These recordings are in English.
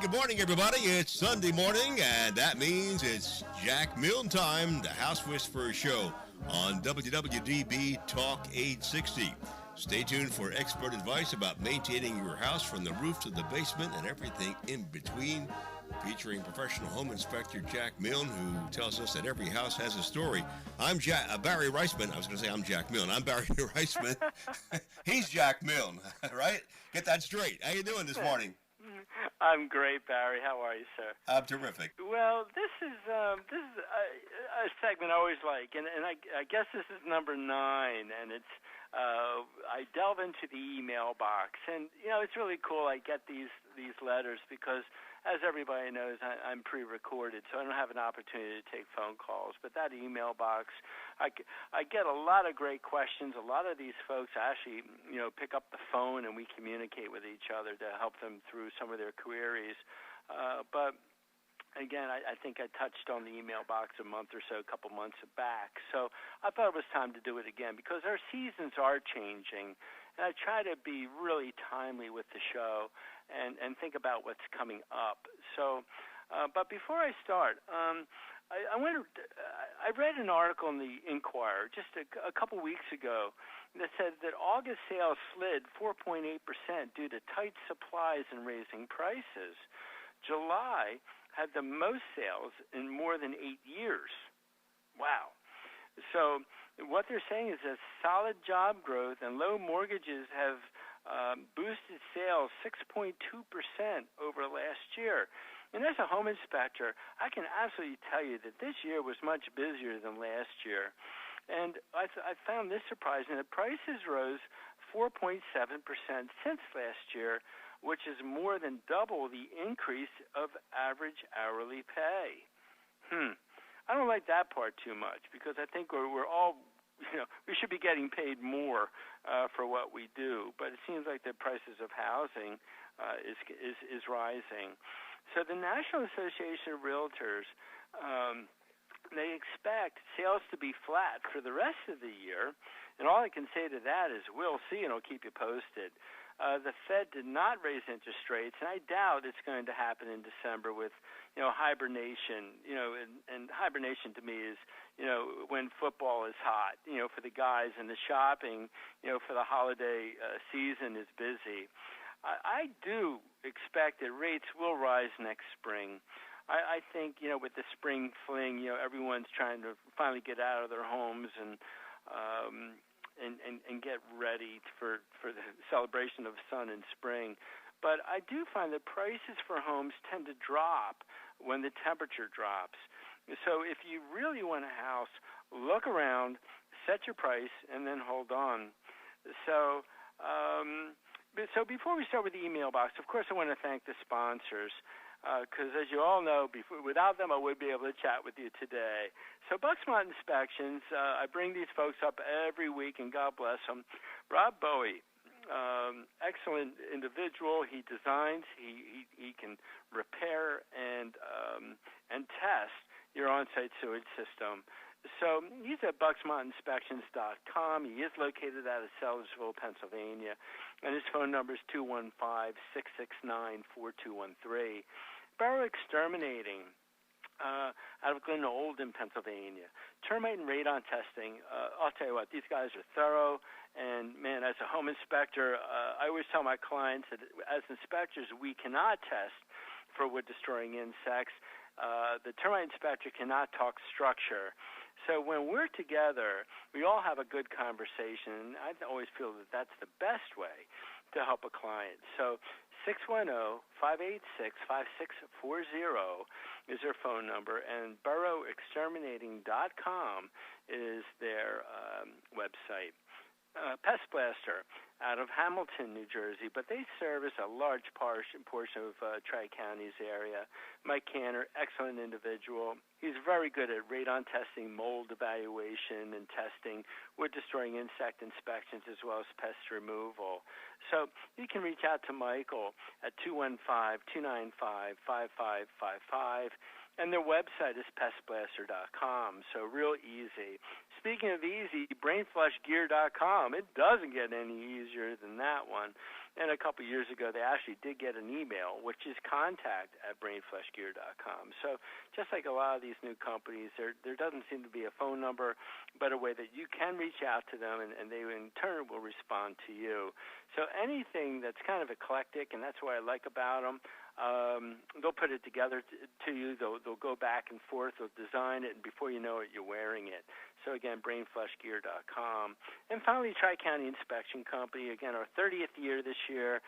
Good morning, everybody. It's Sunday morning, and that means it's Jack Milne time, the House Whisperer Show on WWDB Talk 860. Stay tuned for expert advice about maintaining your house from the roof to the basement and everything in between, featuring professional home inspector Jack Milne, who tells us that every house has a story. I'm Barry Reisman. I was going to say I'm Jack Milne. I'm Barry Reisman. He's Jack Milne, right? Get that straight. How you doing this morning? I'm great, Barry. How are you, sir? I'm terrific. Well, this is a segment I always like, and I guess this is number 9, and it's I delve into the email box, and it's really cool. I get these letters because, as everybody knows, I'm pre-recorded, so I don't have an opportunity to take phone calls. But that email box, I get a lot of great questions. A lot of these folks actually, pick up the phone and we communicate with each other to help them through some of their queries. But again, I think I touched on the email box a couple months back. So I thought it was time to do it again because our seasons are changing. And I try to be really timely with the show and think about what's coming up. So, but before I start, I read an article in the Inquirer just a couple weeks ago that said that August sales slid 4.8% due to tight supplies and raising prices. July had the most sales in more than 8 years. Wow. So what they're saying is that solid job growth and low mortgages have boosted sales 6.2% over last year. And as a home inspector, I can absolutely tell you that this year was much busier than last year. And I found this surprising. The prices rose 4.7% since last year, which is more than double the increase of average hourly pay. I don't like that part too much because I think we're all, we should be getting paid more for what we do. But it seems like the prices of housing is rising. So the National Association of Realtors, they expect sales to be flat for the rest of the year. And all I can say to that is we'll see, and I'll keep you posted. The Fed did not raise interest rates, and I doubt it's going to happen in December with, hibernation. And hibernation to me is, when football is hot, for the guys, and the shopping, for the holiday season is busy. I do expect that rates will rise next spring. I think, with the spring fling, everyone's trying to finally get out of their homes and get ready for the celebration of sun and spring. But I do find that prices for homes tend to drop when the temperature drops. So if you really want a house, look around, set your price, and then hold on. So before we start with the email box, of course I want to thank the sponsors. Because as you all know, without them I wouldn't be able to chat with you today. So Bucksmont Inspections, I bring these folks up every week, and God bless them. Rob Bowie, excellent individual. He designs, he can repair and test your on-site sewage system. So he's at BucksmontInspections.com. He is located out of Sellersville, Pennsylvania, and his phone number is 215-669-4213. Barrow Exterminating out of Glen Olden, Pennsylvania. Termite and radon testing. I'll tell you what, these guys are thorough. And, man, as a home inspector, I always tell my clients that as inspectors, we cannot test for wood-destroying insects. The termite inspector cannot talk structure. So when we're together, we all have a good conversation. I always feel that that's the best way to help a client. So 610-586-5640 is their phone number, and burrowexterminating.com is their website. Pest Blaster out of Hamilton, New Jersey, but they service a large portion of Tri-Counties area. Mike Canner, excellent individual. He's very good at radon testing, mold evaluation and testing, wood-destroying insect inspections, as well as pest removal. So you can reach out to Michael at 215-295-5555. And their website is pestblaster.com, so real easy. speaking of easy, brainflushgear.com, it doesn't get any easier than that one. And a couple years ago, they actually did get an email, which is contact@brainflushgear.com. So just like a lot of these new companies, there doesn't seem to be a phone number, but a way that you can reach out to them, and they in turn will respond to you. So anything that's kind of eclectic, and that's what I like about them, they'll put it together to you. They'll go back and forth. They'll design it, and before you know it, you're wearing it. So again, brainflushgear.com. And finally, Tri-County Inspection Company. Again, our 30th year this year.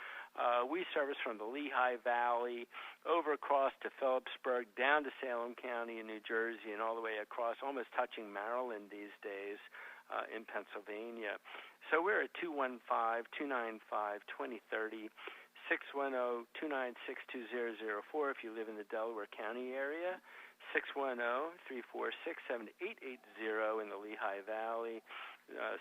We service from the Lehigh Valley over across to Phillipsburg, down to Salem County in New Jersey, and all the way across, almost touching Maryland these days in Pennsylvania. So we're at 215-295-2030. 610-296-2004 if you live in the Delaware County area, 610-346-7880 in the Lehigh Valley,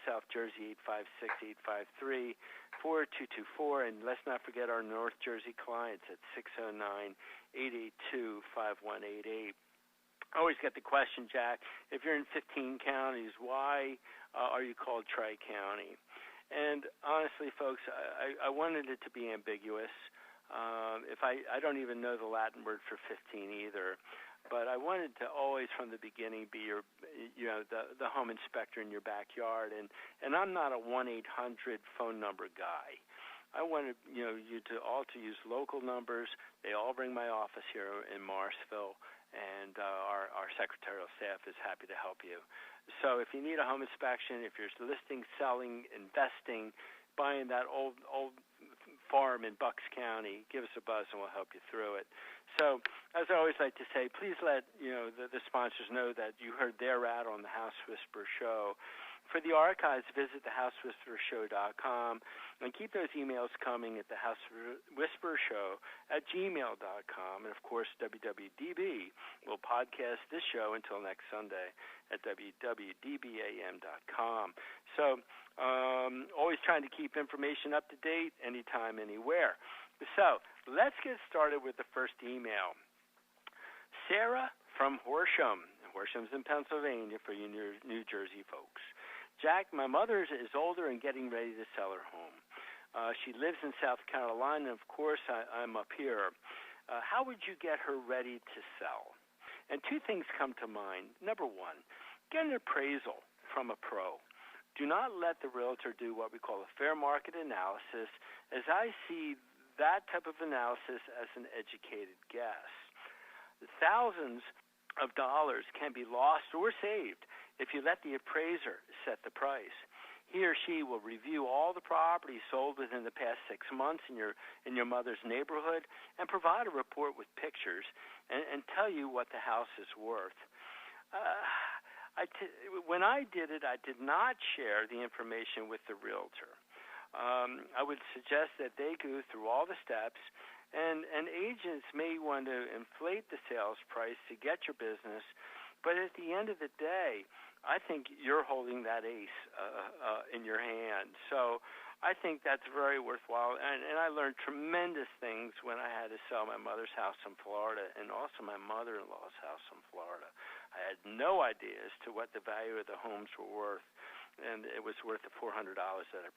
South Jersey 856-853, 4224, and let's not forget our North Jersey clients at 609-882-5188. I always get the question, Jack, if you're in 15 counties, why are you called Tri-County? And honestly, folks, I wanted it to be ambiguous. If I don't even know the Latin word for 15 either, but I wanted to always from the beginning be the home inspector in your backyard, and I'm not a 1-800 phone number guy. I wanted you to all to use local numbers. They all bring my office here in Morrisville, and our secretarial staff is happy to help you. So if you need a home inspection, if you're listing, selling, investing, buying that old farm in Bucks County, give us a buzz and we'll help you through it. So as I always like to say, please let the sponsors know that you heard their ad on the House Whisperer Show. For the archives, visit thehousewhisperershow.com and keep those emails coming at thehousewhisperershow@gmail.com. And, of course, WWDB will podcast this show until next Sunday at www.dbam.com. So always trying to keep information up to date anytime, anywhere. So let's get started with the first email. Sarah from Horsham. Horsham's in Pennsylvania for you New Jersey folks. Jack, my mother is older and getting ready to sell her home. She lives in South Carolina, and of course, I'm up here. How would you get her ready to sell? And two things come to mind. Number one, get an appraisal from a pro. Do not let the realtor do what we call a fair market analysis, as I see that type of analysis as an educated guess. Thousands of dollars can be lost or saved if you let the appraiser set the price. He or she will review all the properties sold within the past 6 months in your mother's neighborhood and provide a report with pictures and tell you what the house is worth. When I did it, I did not share the information with the realtor. I would suggest that they go through all the steps, and agents may want to inflate the sales price to get your business, but at the end of the day, I think you're holding that ace in your hand. So I think that's very worthwhile. And I learned tremendous things when I had to sell my mother's house in Florida and also my mother-in-law's house in Florida. I had no idea as to what the value of the homes were worth, and it was worth the $400 that I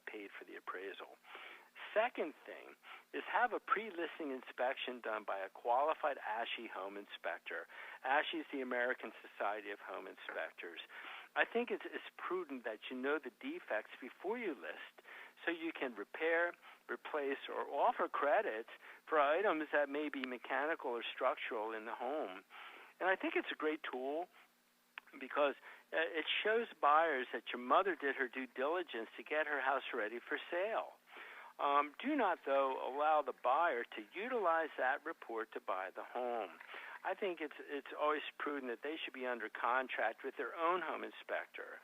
paid for the appraisal. Second thing is have a pre-listing inspection done by a qualified ASHI home inspector. ASHI is the American Society of Home Inspectors. I think it's prudent that you know the defects before you list so you can repair, replace, or offer credits for items that may be mechanical or structural in the home. And I think it's a great tool because it shows buyers that your mother did her due diligence to get her house ready for sale. Do not, though, allow the buyer to utilize that report to buy the home. I think it's always prudent that they should be under contract with their own home inspector.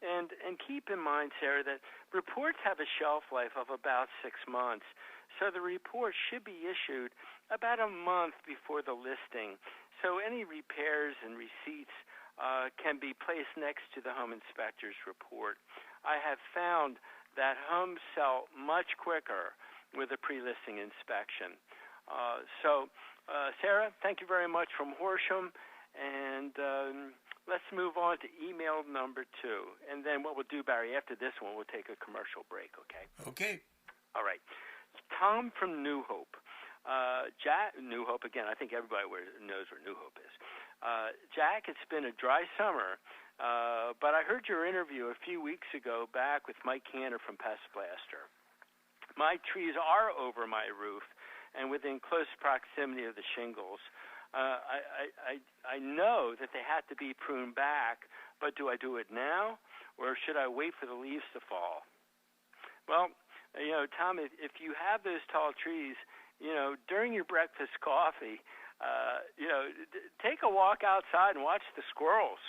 And keep in mind, Sarah, that reports have a shelf life of about 6 months, so the report should be issued about a month before the listing. So any repairs and receipts can be placed next to the home inspector's report. I have found that homes sell much quicker with a pre-listing inspection. So, Sarah, thank you very much from Horsham, and let's move on to email number 2. And then what we'll do, Barry, after this one, we'll take a commercial break, okay? Okay. All right. Tom from New Hope. Jack, New Hope, again, I think everybody knows where New Hope is. Jack, it's been a dry summer, but I heard your interview a few weeks ago back with Mike Cantor from Pest Blaster. My trees are over my roof and within close proximity of the shingles. I know that they had to be pruned back, but do I do it now, or should I wait for the leaves to fall? Well, Tom, if you have those tall trees, during your breakfast coffee, take a walk outside and watch the squirrels.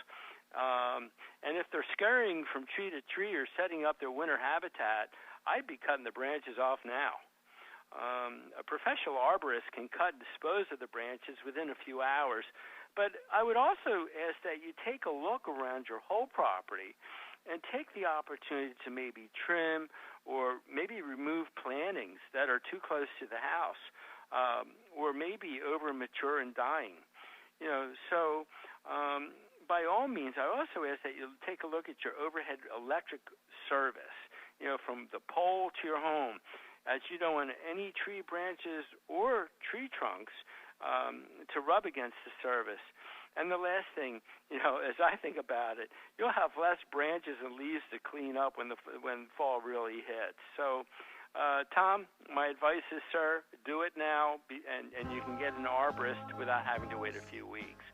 And if they're scurrying from tree to tree or setting up their winter habitat, I'd be cutting the branches off now. A professional arborist can cut and dispose of the branches within a few hours, but I would also ask that you take a look around your whole property and take the opportunity to maybe trim or maybe remove plantings that are too close to the house or maybe over mature and dying. So by all means, I also ask that you take a look at your overhead electric service, from the pole to your home, as you don't want any tree branches or tree trunks to rub against the service. And the last thing, as I think about it, you'll have less branches and leaves to clean up when fall really hits. So, Tom, my advice is, sir, do it now, and you can get an arborist without having to wait a few weeks.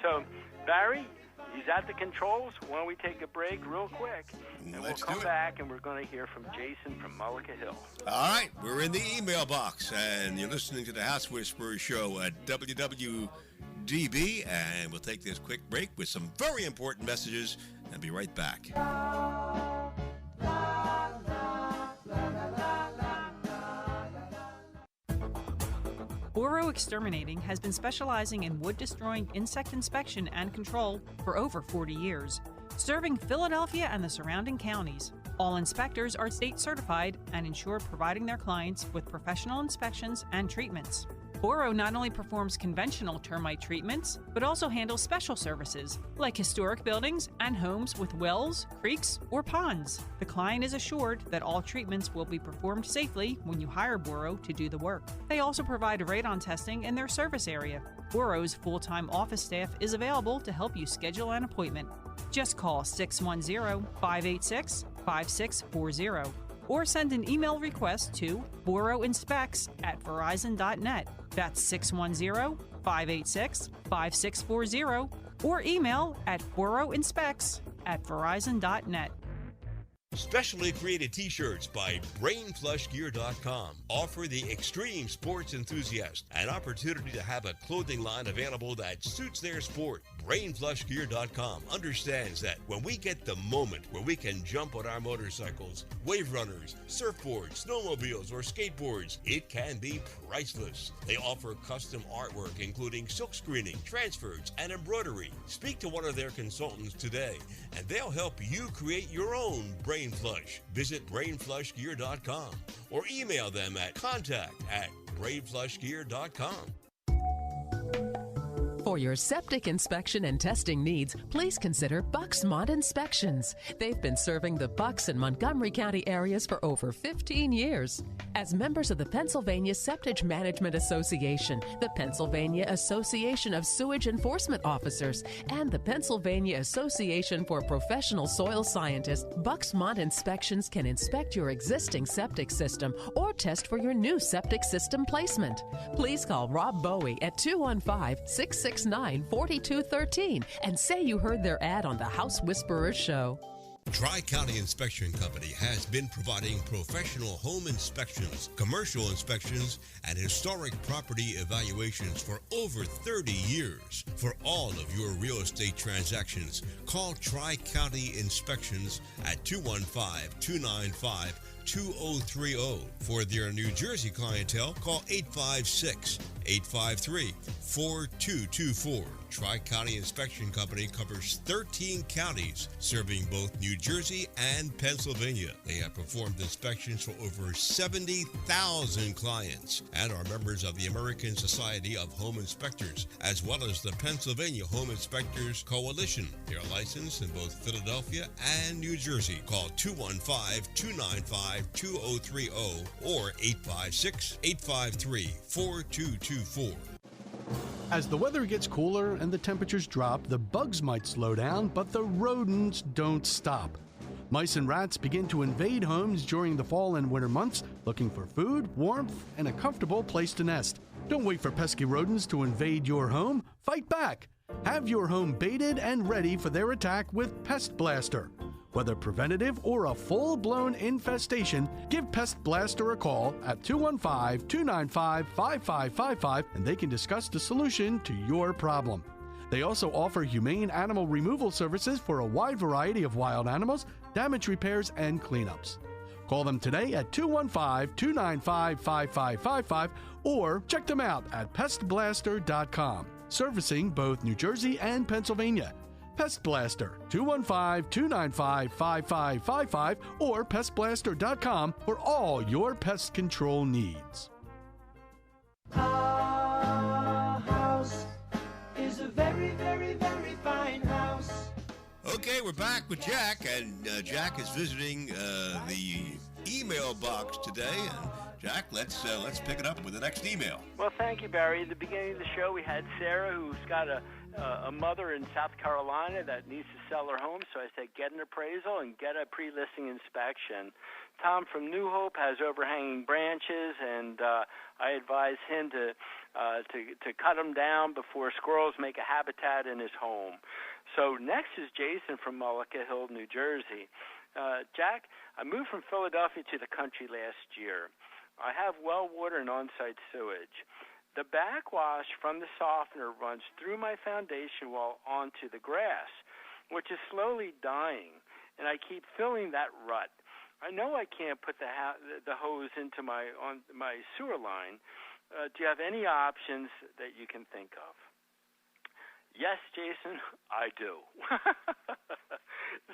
So, Barry, he's at the controls. Why don't we take a break real quick, and we'll come back, and we're going to hear from Jason from Mullica Hill. All right, we're in the email box, and you're listening to the House Whisperer Show at WWDB, and we'll take this quick break with some very important messages and be right back. Boro Exterminating has been specializing in wood-destroying insect inspection and control for over 40 years, serving Philadelphia and the surrounding counties. All inspectors are state certified and ensure providing their clients with professional inspections and treatments. Boro not only performs conventional termite treatments, but also handles special services like historic buildings and homes with wells, creeks, or ponds. The client is assured that all treatments will be performed safely when you hire Boro to do the work. They also provide radon testing in their service area. Boro's full-time office staff is available to help you schedule an appointment. Just call 610-586-5640 or send an email request to boroinspects@verizon.net. That's 610-586-5640 or email at boroinspects@verizon.net. Specially created t-shirts by BrainFlushGear.com offer the extreme sports enthusiast an opportunity to have a clothing line available that suits their sport. BrainFlushGear.com understands that when we get the moment where we can jump on our motorcycles, wave runners, surfboards, snowmobiles, or skateboards, it can be priceless. They offer custom artwork including silk screening, transfers, and embroidery. Speak to one of their consultants today and they'll help you create your own Brain Flush. Visit BrainFlushGear.com or email them at contact@BrainFlushGear.com. For your septic inspection and testing needs, please consider Bucksmont Inspections. They've been serving the Bucks and Montgomery County areas for over 15 years. As members of the Pennsylvania Septic Management Association, the Pennsylvania Association of Sewage Enforcement Officers, and the Pennsylvania Association for Professional Soil Scientists, Bucksmont Inspections can inspect your existing septic system or test for your new septic system placement. Please call Rob Bowie at 215-669-4213 and say you heard their ad on the House Whisperers Show. Tri-County Inspection Company has been providing professional home inspections, commercial inspections, and historic property evaluations for over 30 years. For all of your real estate transactions, call Tri-County Inspections at 215-295 855-2030. For their New Jersey clientele, call 856-853-4224. Tri-County Inspection Company covers 13 counties, serving both New Jersey and Pennsylvania. They have performed inspections for over 70,000 clients and are members of the American Society of Home Inspectors, as well as the Pennsylvania Home Inspectors Coalition. They are licensed in both Philadelphia and New Jersey. Call 215-295-2030 or 856-853-4224. As the weather gets cooler and the temperatures drop, the bugs might slow down, but the rodents don't stop. Mice and rats begin to invade homes during the fall and winter months, looking for food, warmth, and a comfortable place to nest. Don't wait for pesky rodents to invade your home. Fight back. Have your home baited and ready for their attack with Pest Blaster. Whether preventative or a full-blown infestation, give Pest Blaster a call at 215-295-5555 and they can discuss the solution to your problem. They also offer humane animal removal services for a wide variety of wild animals, damage repairs, and cleanups. Call them today at 215-295-5555 or check them out at pestblaster.com, servicing both New Jersey and Pennsylvania. Pest Blaster, 215-295-5555 or pestblaster.com for all your pest control needs. Our house is a very, very, very fine house. Okay, we're back with Jack, and Jack is visiting the email box today. And Jack, let's pick it up with the next email. Well, thank you, Barry. At the beginning of the show, we had Sarah, who's got a mother in South Carolina that needs to sell her home. So I said, get an appraisal and get a pre-listing inspection. Tom from New Hope has overhanging branches, and I advise him to cut them down before squirrels make a habitat in his home. So next is Jason from Mullica Hill, New Jersey. Jack, I moved from Philadelphia to the country last year. I have well water and on-site sewage. The backwash from the softener runs through my foundation wall onto the grass, which is slowly dying, and I keep filling that rut. I know I can't put the hose into my sewer line. Do you have any options that you can think of? Yes, Jason, I do.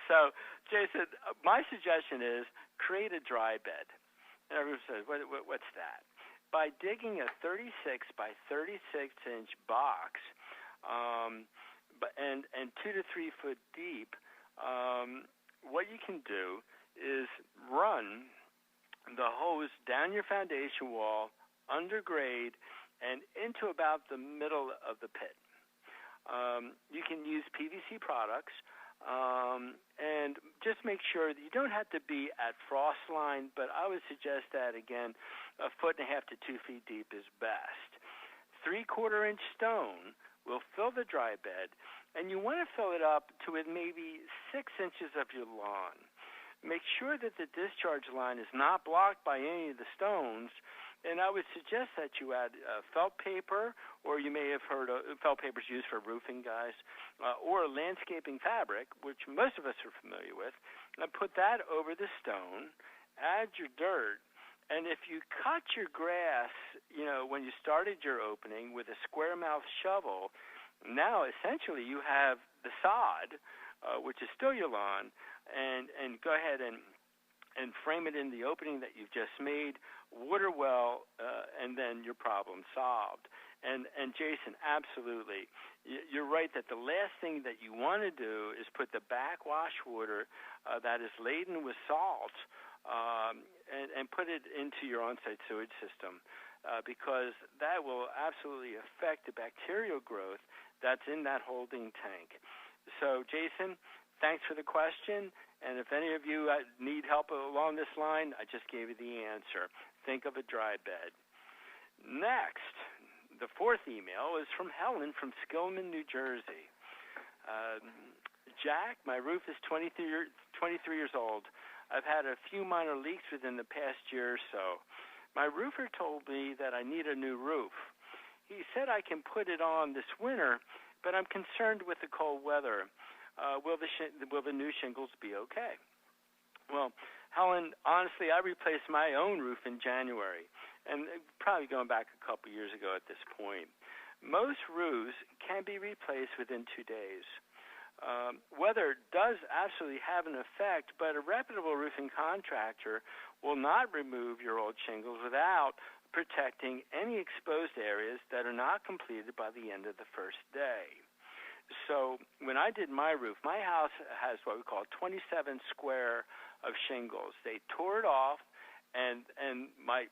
So, Jason, my suggestion is create a dry bed. And everyone says, what's that? By digging a 36 by 36-inch box and 2 to 3 foot deep, what you can do is run the hose down your foundation wall, under grade, and into about the middle of the pit. You can use PVC products, and just make sure that you don't have to be at frost line, but I would suggest that, again, 1.5 to 2 feet deep is best. 3/4-inch stone will fill the dry bed, and you want to fill it up to maybe 6 inches of your lawn. Make sure that the discharge line is not blocked by any of the stones, and I would suggest that you add felt paper, or you may have heard of felt paper is used for roofing, guys, or landscaping fabric, which most of us are familiar with, and put that over the stone, add your dirt, and if you cut your grass, when you started your opening with a square mouth shovel, now essentially you have the sod, which is still your lawn, and go ahead and frame it in the opening that you've just made, water well, and then your problem solved. And Jason, absolutely, you're right that the last thing that you want to do is put the backwash water that is laden with salt and put it into your on-site sewage system because that will absolutely affect the bacterial growth that's in that holding tank. So, Jason, thanks for the question. And if any of you need help along this line, I just gave you the answer. Think of a dry bed. Next, the fourth email is from Helen from Skillman, New Jersey. Jack, my roof is 23 years old. I've had a few minor leaks within the past year or so. My roofer told me that I need a new roof. He said I can put it on this winter, but I'm concerned with the cold weather. Will the new shingles be okay? Well, Helen, honestly, I replaced my own roof in January, and probably going back a couple years ago at this point. Most roofs can be replaced within 2 days. Weather does absolutely have an effect, but a reputable roofing contractor will not remove your old shingles without protecting any exposed areas that are not completed by the end of the first day. So when I did my roof, my house has what we call 27 square of shingles. They tore it off, and my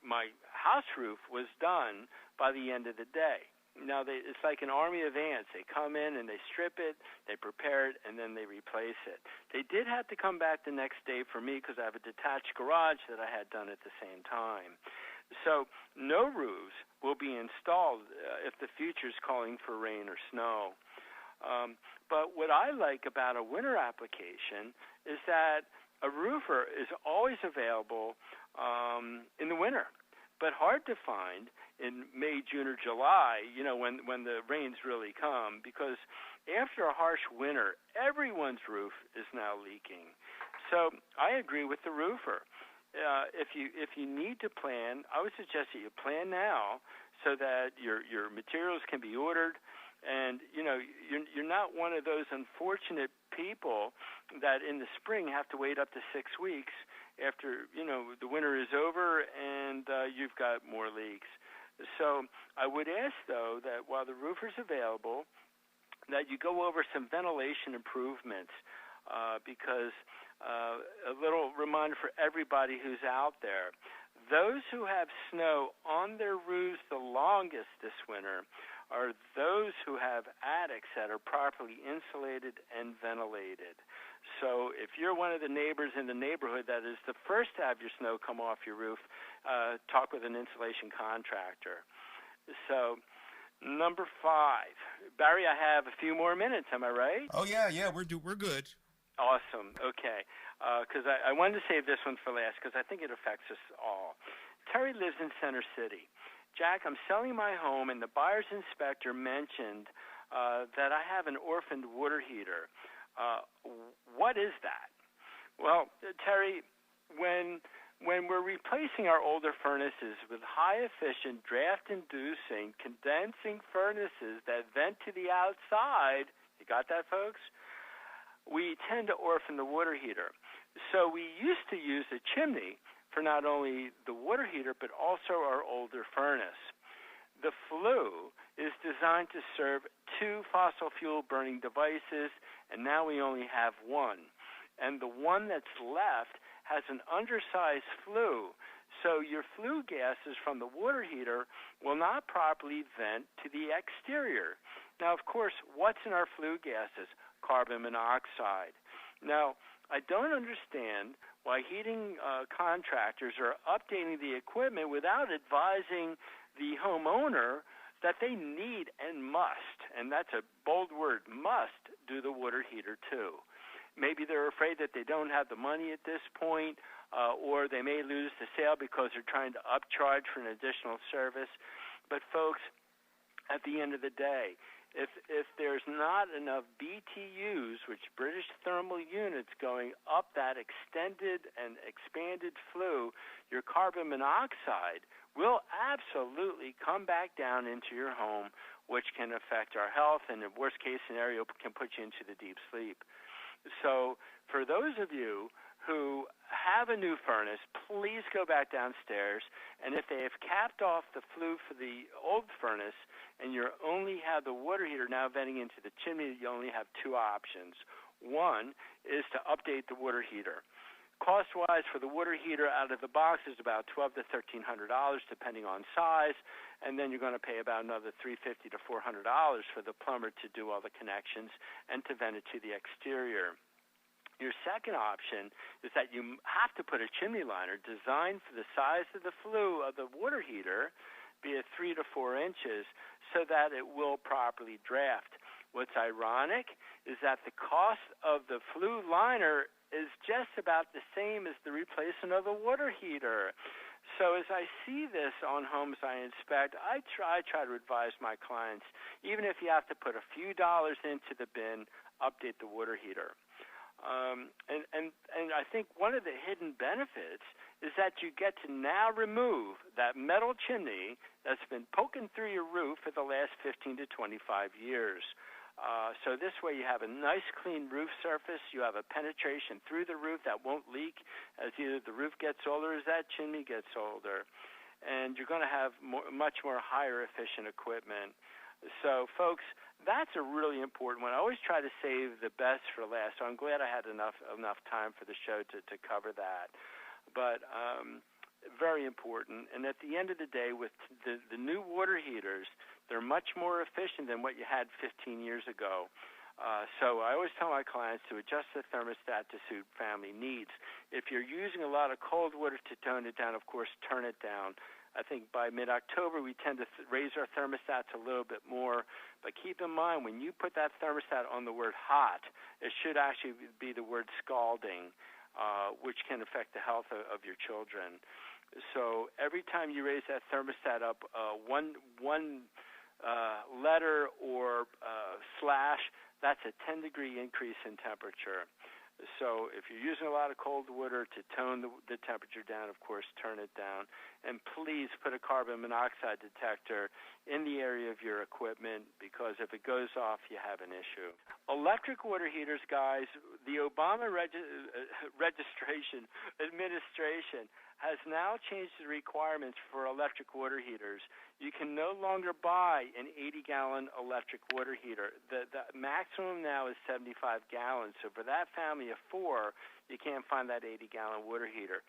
house roof was done by the end of the day. Now, it's like an army of ants. They come in and they strip it, they prepare it, and then they replace it. They did have to come back the next day for me because I have a detached garage that I had done at the same time. So no roofs will be installed if the future is calling for rain or snow. But what I like about a winter application is that a roofer is always available in the winter, but hard to find in May, June, or July, when the rains really come, because after a harsh winter, everyone's roof is now leaking. So I agree with the roofer. If you need to plan, I would suggest that you plan now so that your materials can be ordered, and you're not one of those unfortunate people that in the spring have to wait up to 6 weeks after the winter is over and you've got more leaks. So I would ask, though, that while the roofer's available, that you go over some ventilation improvements because a little reminder for everybody who's out there, those who have snow on their roofs the longest this winter are those who have attics that are properly insulated and ventilated. So if you're one of the neighbors in the neighborhood that is the first to have your snow come off your roof, talk with an insulation contractor. So number 5. Barry, I have a few more minutes. Am I right? Oh, yeah, we're good. Awesome. Okay. Because I wanted to save this one for last because I think it affects us all. Terry lives in Center City. Jack, I'm selling my home, and the buyer's inspector mentioned that I have an orphaned water heater. What is that? Well, Terry, when we're replacing our older furnaces with high-efficient, draft-inducing, condensing furnaces that vent to the outside, you got that, folks? We tend to orphan the water heater. So we used to use a chimney for not only the water heater but also our older furnace. The flue is designed to serve 2 fossil fuel burning devices, and now we only have one. And the one that's left has an undersized flue, so your flue gases from the water heater will not properly vent to the exterior. Now, of course, what's in our flue gases? Carbon monoxide. Now, I don't understand why heating contractors are updating the equipment without advising the homeowner that they need and must, and that's a bold word, must do the water heater too. Maybe they're afraid that they don't have the money at this point, or they may lose the sale because they're trying to upcharge for an additional service. But folks, at the end of the day, if there's not enough BTUs, which British thermal units, going up that extended and expanded flue, your carbon monoxide will absolutely come back down into your home, which can affect our health, and in worst case scenario can put you into the deep sleep. So for those of you who have a new furnace, please go back downstairs, and if they have capped off the flue for the old furnace and you only have the water heater now venting into the chimney, you only have 2 options. One is to update the water heater. Cost-wise, for the water heater out of the box is about $1,200 to $1,300, depending on size, and then you're going to pay about another $350 to $400 for the plumber to do all the connections and to vent it to the exterior. Your second option is that you have to put a chimney liner designed for the size of the flue of the water heater, be it 3 to 4 inches, so that it will properly draft. What's ironic is that the cost of the flue liner is just about the same as the replacement of the water heater. So as I see this on homes I inspect, I try to advise my clients, even if you have to put a few dollars into the bin, update the water heater. And I think one of the hidden benefits is that you get to now remove that metal chimney that's been poking through your roof for the last 15 to 25 years. So this way you have a nice clean roof surface. You have a penetration through the roof that won't leak as either the roof gets older or as that chimney gets older. And you're going to have much more higher efficient equipment. So, folks, that's a really important one. I always try to save the best for last, so I'm glad I had enough time for the show to cover that. But very important. And at the end of the day, with the new water heaters, they're much more efficient than what you had 15 years ago. So I always tell my clients to adjust the thermostat to suit family needs. If you're using a lot of cold water to tone it down, of course, turn it down. I think by mid-October we tend to raise our thermostats a little bit more. But keep in mind, when you put that thermostat on the word hot, it should actually be the word scalding, which can affect the health of your children. So every time you raise that thermostat up one letter or slash, that's a 10-degree increase in temperature. So if you're using a lot of cold water to tone the temperature down, of course, turn it down. And please put a carbon monoxide detector in the area of your equipment, because if it goes off, you have an issue. Electric water heaters, guys, the Obama administration has now changed the requirements for electric water heaters. You can no longer buy an 80-gallon electric water heater. The maximum now is 75 gallons. So for that family of four, you can't find that 80-gallon water heater.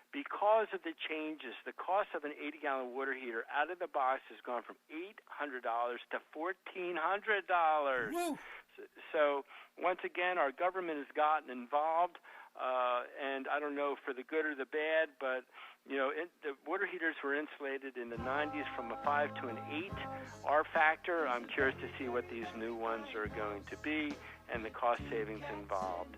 Because of the changes, the cost of an 80-gallon water heater out of the box has gone from $800 to $1,400. So once again, our government has gotten involved. And I don't know for the good or the bad, but the water heaters were insulated in the 90s from a 5 to an 8 R factor. I'm curious to see what these new ones are going to be and the cost savings involved.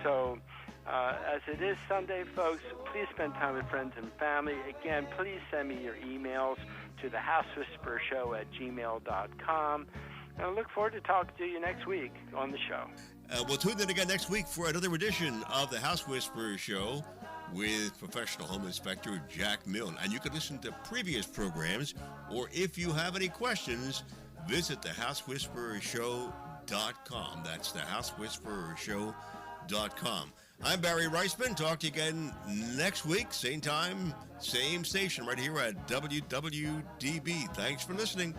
So as it is Sunday, folks, please spend time with friends and family. Again, please send me your emails to thehousewhisperershow@gmail.com. And I look forward to talking to you next week on the show. We'll tune in again next week for another edition of the House Whisperers Show with professional home inspector Jack Milne. And you can listen to previous programs, or if you have any questions, visit thehousewhisperershow.com. That's thehousewhisperershow.com. I'm Barry Reisman. Talk to you again next week, same time, same station, right here at WWDB. Thanks for listening.